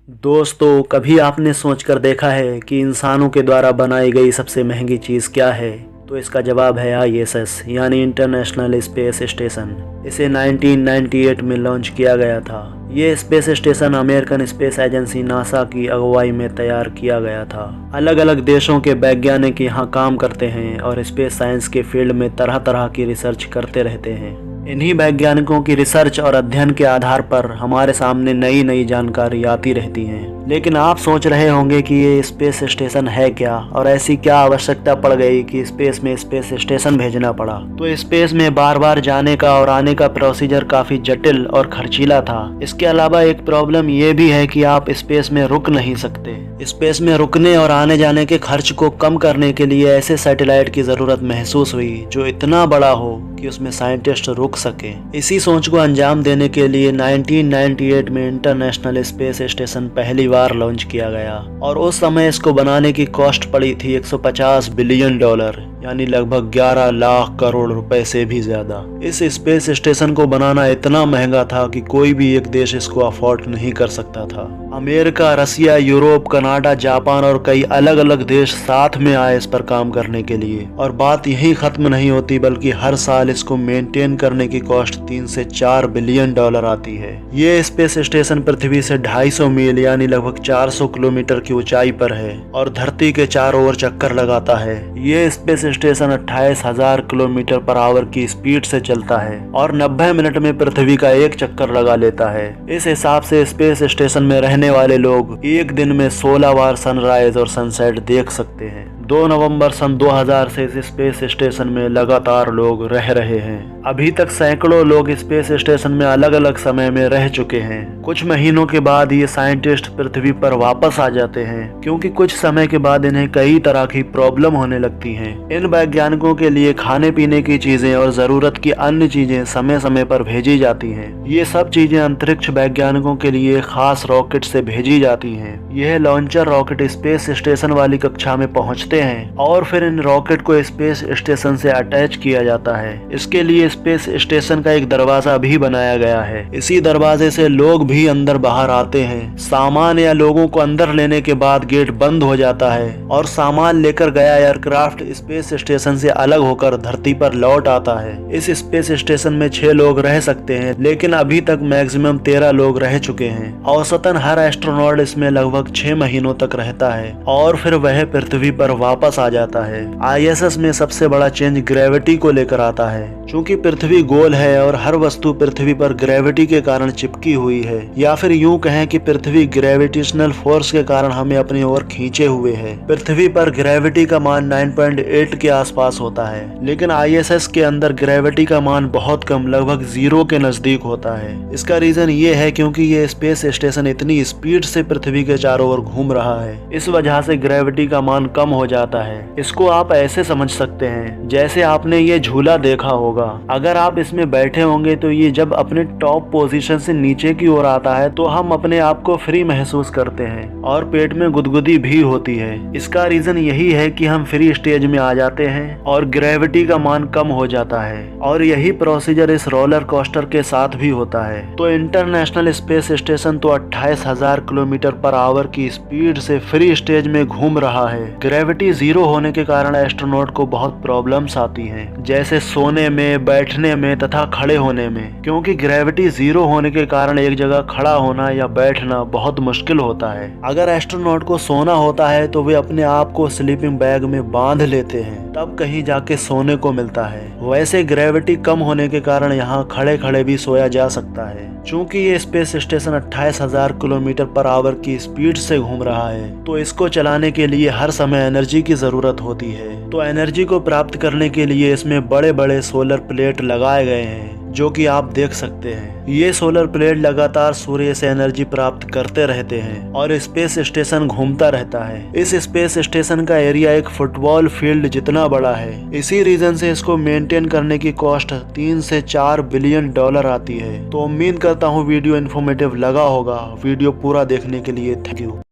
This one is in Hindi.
दोस्तों, कभी आपने सोचकर देखा है कि इंसानों के द्वारा बनाई गई सबसे महंगी चीज़ क्या है? तो इसका जवाब है ISS यानी इंटरनेशनल स्पेस स्टेशन। इसे 1998 में लॉन्च किया गया था। ये space station American space agency NASA की अगुवाई में तैयार किया गया था। अलग अलग देशों के वैज्ञानिक यहाँ काम करते हैं और स्पेस साइंस के फील्ड में तरह तरह की रिसर्च करते रहते हैं। इन्हीं वैज्ञानिकों की रिसर्च और अध्ययन के आधार पर हमारे सामने नई नई जानकारी आती रहती हैं। लेकिन आप सोच रहे होंगे कि ये स्पेस स्टेशन है क्या और ऐसी क्या आवश्यकता पड़ गई कि स्पेस में स्पेस स्टेशन भेजना पड़ा। तो स्पेस में बार बार जाने का और आने का प्रोसीजर काफ़ी जटिल और खर्चीला था। इसके अलावा एक प्रॉब्लम ये भी है कि आप स्पेस में रुक नहीं सकते। स्पेस में रुकने और आने जाने के खर्च को कम करने के लिए ऐसे सैटेलाइट की ज़रूरत महसूस हुई जो इतना बड़ा हो कि उसमें साइंटिस्ट रुक सके। इसी सोच को अंजाम देने के लिए 1998 में इंटरनेशनल स्पेस स्टेशन पहली बार लॉन्च किया गया और उस समय इसको बनाने की कॉस्ट पड़ी थी $150 बिलियन, यानी लगभग 11 लाख करोड़ रुपए से भी ज्यादा। इस स्पेस स्टेशन को बनाना इतना महंगा था कि कोई भी एक देश इसको अफोर्ड नहीं कर सकता था। अमेरिका, रसिया, यूरोप, कनाडा, जापान और कई अलग अलग देश साथ में आए इस पर काम करने के लिए। और बात यहीं खत्म नहीं होती, बल्कि हर साल इसको मेंटेन करने की कॉस्ट 3 से 4 बिलियन डॉलर आती है। ये स्पेस स्टेशन पृथ्वी से 250 मील यानी लगभग 400 किलोमीटर की ऊंचाई पर है और धरती के चारों ओर चक्कर लगाता है। ये space station 28,000 kilometre per hour की स्पीड से चलता है और 90 मिनट में पृथ्वी का एक चक्कर लगा लेता है। इस हिसाब से स्पेस स्टेशन में रहने वाले लोग एक दिन में 16 बार सनराइज और सनसेट देख सकते हैं। 2 नवंबर सन 2000 से इस स्पेस स्टेशन में लगातार लोग रह रहे हैं। अभी तक सैकड़ों लोग स्पेस स्टेशन में अलग अलग समय में रह चुके हैं। कुछ महीनों के बाद ये साइंटिस्ट पृथ्वी पर वापस आ जाते हैं क्योंकि कुछ समय के बाद इन्हें कई तरह की प्रॉब्लम होने लगती हैं। इन वैज्ञानिकों के लिए खाने पीने की चीजें और जरूरत की अन्य चीजें समय समय पर भेजी जाती हैं। ये सब चीजें अंतरिक्ष वैज्ञानिकों के लिए खास रॉकेट से भेजी जाती हैं। यह लॉन्चर रॉकेट स्पेस स्टेशन वाली कक्षा में पहुंचते हैं और फिर इन रॉकेट को स्पेस स्टेशन से अटैच किया जाता है। इसके लिए स्पेस स्टेशन का एक दरवाजा भी बनाया गया है। इसी दरवाजे से लोग भी अंदर बाहर आते हैं। सामान या लोगों को अंदर लेने के बाद गेट बंद हो जाता है और सामान लेकर गया एयरक्राफ्ट स्पेस स्टेशन से अलग होकर धरती पर लौट आता है। इस स्पेस स्टेशन में 6 लोग रह सकते हैं, लेकिन अभी तक मैक्सिमम 13 लोग रह चुके हैं। औसतन हर एस्ट्रोनॉट इसमें लगभग 6 महीनों तक रहता है और फिर वह पृथ्वी पर वापस आ जाता है। ISS में सबसे बड़ा चेंज ग्रेविटी को लेकर आता है। चूंकि पृथ्वी गोल है और हर वस्तु पृथ्वी पर ग्रेविटी के कारण चिपकी हुई है, या फिर यूं कहें कि पृथ्वी ग्रेविटेशनल फोर्स के कारण हमें अपनी ओर खींचे हुए है। पृथ्वी पर ग्रेविटी का मान 9.8 के आसपास होता है, लेकिन ISS के अंदर ग्रेविटी का मान बहुत कम, लगभग 0 के नजदीक होता है। इसका रीजन ये है क्योंकि ये स्पेस स्टेशन इतनी स्पीड से पृथ्वी के चारों ओर घूम रहा है। इस वजह से ग्रेविटी का मान कम हो जाता है। इसको आप ऐसे समझ सकते हैं जैसे आपने ये झूला देखा होगा। अगर आप इसमें बैठे होंगे तो ये जब अपने टॉप पोजीशन से नीचे की ओर आता है तो हम अपने आप को फ्री महसूस करते हैं और पेट में गुदगुदी भी होती है। इसका रीजन यही है कि हम फ्री स्टेज में आ जाते हैं और ग्रेविटी का मान कम हो जाता है। और यही प्रोसीजर इस रोलर कोस्टर के साथ भी होता है। तो इंटरनेशनल स्पेस स्टेशन तो 28,000 किलोमीटर पर आवर की स्पीड से फ्री स्टेज में घूम रहा है। ग्रेविटी 0 होने के कारण एस्ट्रोनॉट को बहुत प्रॉब्लम्स आती हैं, जैसे सोने में, बैठने में तथा खड़े होने में। क्योंकि ग्रेविटी 0 होने के कारण एक जगह खड़ा होना या बैठना बहुत मुश्किल होता है। अगर एस्ट्रोनॉट को सोना होता है तो वे अपने आप को स्लीपिंग बैग में बांध लेते हैं, तब कहीं जाके सोने को मिलता है। वैसे ग्रेविटी कम होने के कारण यहाँ खड़े खड़े भी सोया जा सकता है। चूंकि ये space station 28,000 kilometre per hour की स्पीड से घूम रहा है, तो इसको चलाने के लिए हर समय एनर्जी की जरूरत होती है। तो एनर्जी को प्राप्त करने के लिए इसमें बड़े बड़े सोलर प्लेट लगाए गए हैं, जो कि आप देख सकते हैं। ये सोलर प्लेट लगातार सूर्य से एनर्जी प्राप्त करते रहते हैं और स्पेस स्टेशन घूमता रहता है। इस स्पेस स्टेशन का एरिया एक फुटबॉल फील्ड जितना बड़ा है। इसी रीजन से इसको मेंटेन करने की कॉस्ट 3 से 4 बिलियन डॉलर आती है। तो उम्मीद करता हूँ वीडियो इन्फॉर्मेटिव लगा होगा। वीडियो पूरा देखने के लिए थैंक यू।